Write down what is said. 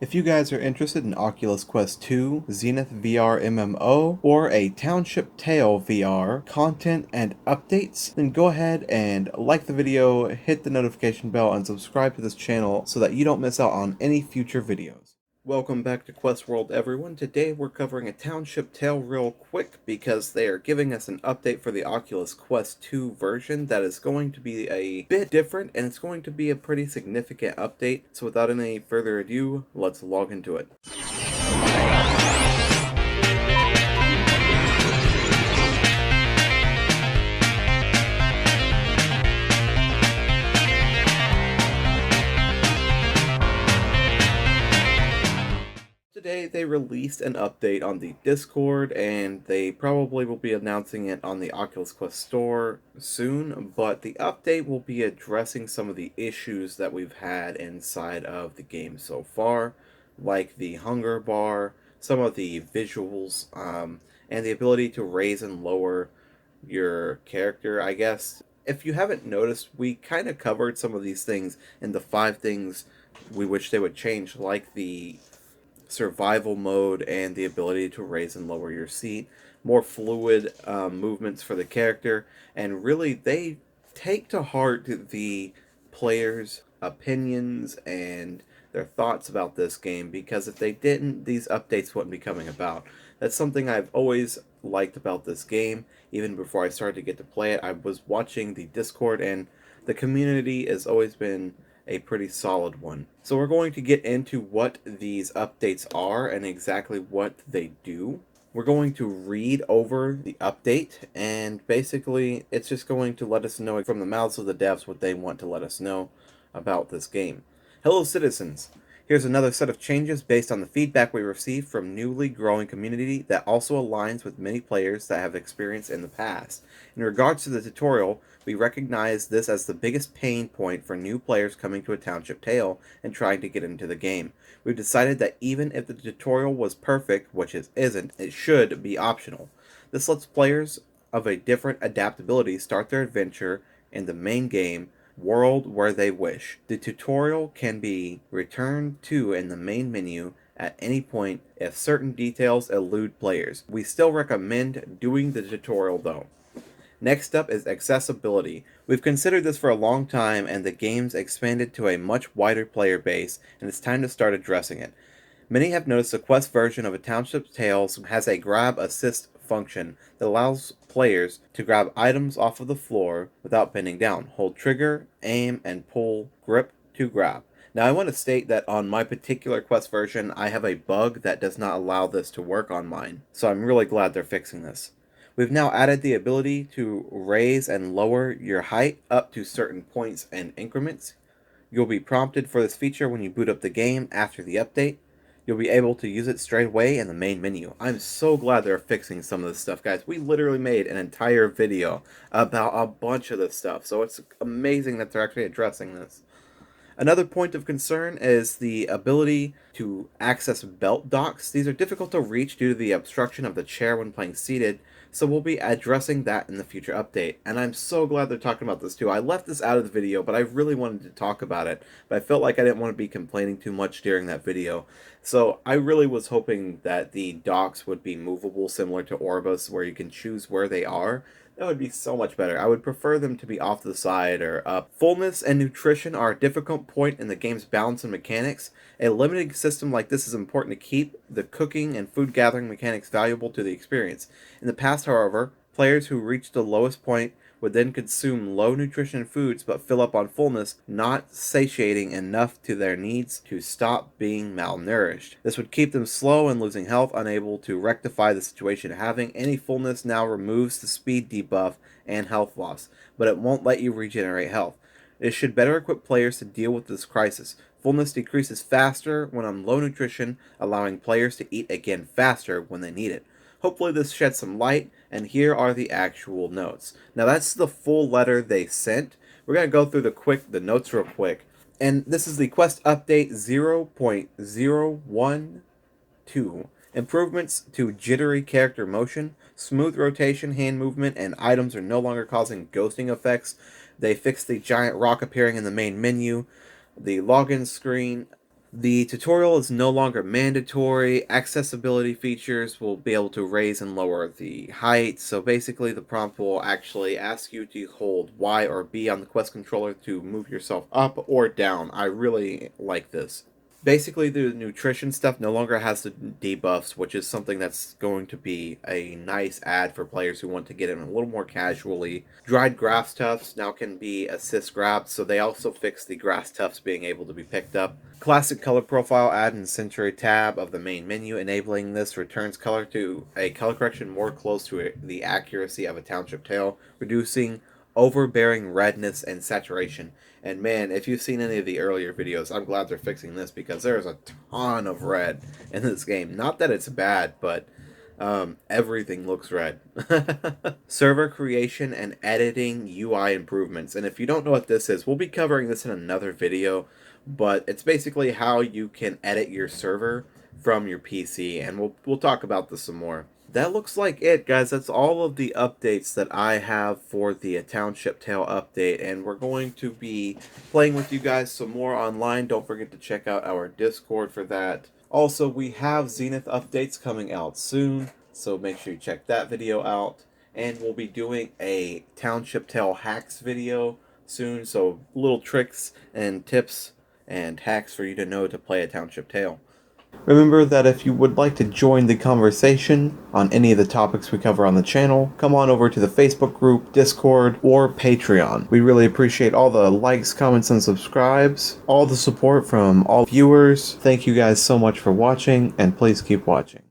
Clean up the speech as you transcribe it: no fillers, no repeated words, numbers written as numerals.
If you guys are interested in Oculus Quest 2, Zenith VR MMO, or a Township Tale VR content and updates, then go ahead and like the video, hit the notification bell, and subscribe to this channel so that you don't miss out on any future videos. Welcome back to Quest World, everyone. Today we're covering a Township Tale real quick because they are giving us an update for the Oculus Quest 2 version that is going to be a bit different, and it's going to be a pretty significant update. So without any further ado, let's log into it. Today they released an update on the Discord, and they probably will be announcing it on the Oculus Quest store soon, but the update will be addressing some of the issues that we've had inside of the game so far, like the hunger bar, some of the visuals, and the ability to raise and lower your character, I guess. If you haven't noticed, we kind of covered some of these things in the 5 things we wish they would change, like the survival mode and the ability to raise and lower your seat, more fluid movements for the character, and really they take to heart the players' opinions and their thoughts about this game, because if they didn't, these updates wouldn't be coming about. That's something I've always liked about this game. Even before I started to get to play it, I was watching the Discord, and the community has always been a pretty solid one. So we're going to get into what these updates are and exactly what they do. We're going to read over the update, and basically it's just going to let us know from the mouths of the devs what they want to let us know about this game. Hello citizens! Here's another set of changes based on the feedback we received from newly growing community that also aligns with many players that have experience in the past. In regards to the tutorial, we recognize this as the biggest pain point for new players coming to a Township Tale and trying to get into the game. We've decided that even if the tutorial was perfect, which it isn't, it should be optional. This lets players of a different adaptability start their adventure in the main game world where they wish. The tutorial can be returned to in the main menu at any point if certain details elude players. We still recommend doing the tutorial though. Next up is accessibility. We've considered this for a long time, and the game's expanded to a much wider player base, and it's time to start addressing it. Many have noticed the Quest version of A Township Tales has a grab assist function that allows players to grab items off of the floor without bending down. Hold trigger, aim, and pull grip to grab. Now I want to state that on my particular Quest version, I have a bug that does not allow this to work on mine, so I'm really glad they're fixing this. We've now added the ability to raise and lower your height up to certain points and increments. You'll be prompted for this feature when you boot up the game after the update. You'll be able to use it straight away in the main menu. I'm so glad they're fixing some of this stuff, guys. We literally made an entire video about a bunch of this stuff, so it's amazing that they're actually addressing this. Another point of concern is the ability to access belt docks. These are difficult to reach due to the obstruction of the chair when playing seated, so we'll be addressing that in the future update. And I'm so glad they're talking about this too. I left this out of the video, but I really wanted to talk about it, but I felt like I didn't want to be complaining too much during that video. So I really was hoping that the docks would be movable, similar to Orbis, where you can choose where they are. That would be so much better. I would prefer them to be off to the side or up. Fullness and nutrition are a difficult point in the game's balance and mechanics. A limiting system like this is important to keep the cooking and food gathering mechanics valuable to the experience. In the past, however, players who reached the lowest point would then consume low nutrition foods but fill up on fullness, not satiating enough to their needs to stop being malnourished. This would keep them slow and losing health, unable to rectify the situation. Having any fullness now removes the speed debuff and health loss, but it won't let you regenerate health. It should better equip players to deal with this crisis. Fullness decreases faster when on low nutrition, allowing players to eat again faster when they need it. Hopefully this sheds some light, and here are the actual notes. Now that's the full letter they sent. We're going to go through the notes real quick. And this is the Quest Update 0.012. Improvements to jittery character motion, smooth rotation, hand movement, and items are no longer causing ghosting effects. They fixed the giant rock appearing in the main menu, the login screen, The tutorial is no longer mandatory. Accessibility features will be able to raise and lower the height. So basically, the prompt will actually ask you to hold Y or B on the Quest controller to move yourself up or down. I really like this. Basically, the nutrition stuff no longer has the debuffs, which is something that's going to be a nice add for players who want to get in a little more casually. Dried grass tufts now can be assist grabbed, so they also fixed the grass tufts being able to be picked up. Classic color profile add in the Century tab of the main menu. Enabling this returns color to a color correction more close to the accuracy of a Township tail, reducing overbearing redness and saturation. And man, if you've seen any of the earlier videos, I'm glad they're fixing this because there's a ton of red in this game. Not that it's bad, but everything looks red. Server creation and editing UI improvements. And if you don't know what this is, we'll be covering this in another video, but it's basically how you can edit your server from your PC, and we'll talk about this some more. That looks like it, guys. That's all of the updates that I have for the Township Tale update, and we're going to be playing with you guys some more online. Don't forget to check out our Discord for that. Also, we have Zenith updates coming out soon, so make sure you check that video out. And we'll be doing a Township Tale hacks video soon, so little tricks and tips and hacks for you to know to play a Township Tale. Remember that if you would like to join the conversation on any of the topics we cover on the channel, come on over to the Facebook group, Discord, or Patreon. We really appreciate all the likes, comments, and subscribes, all the support from all viewers. Thank you guys so much for watching, and please keep watching.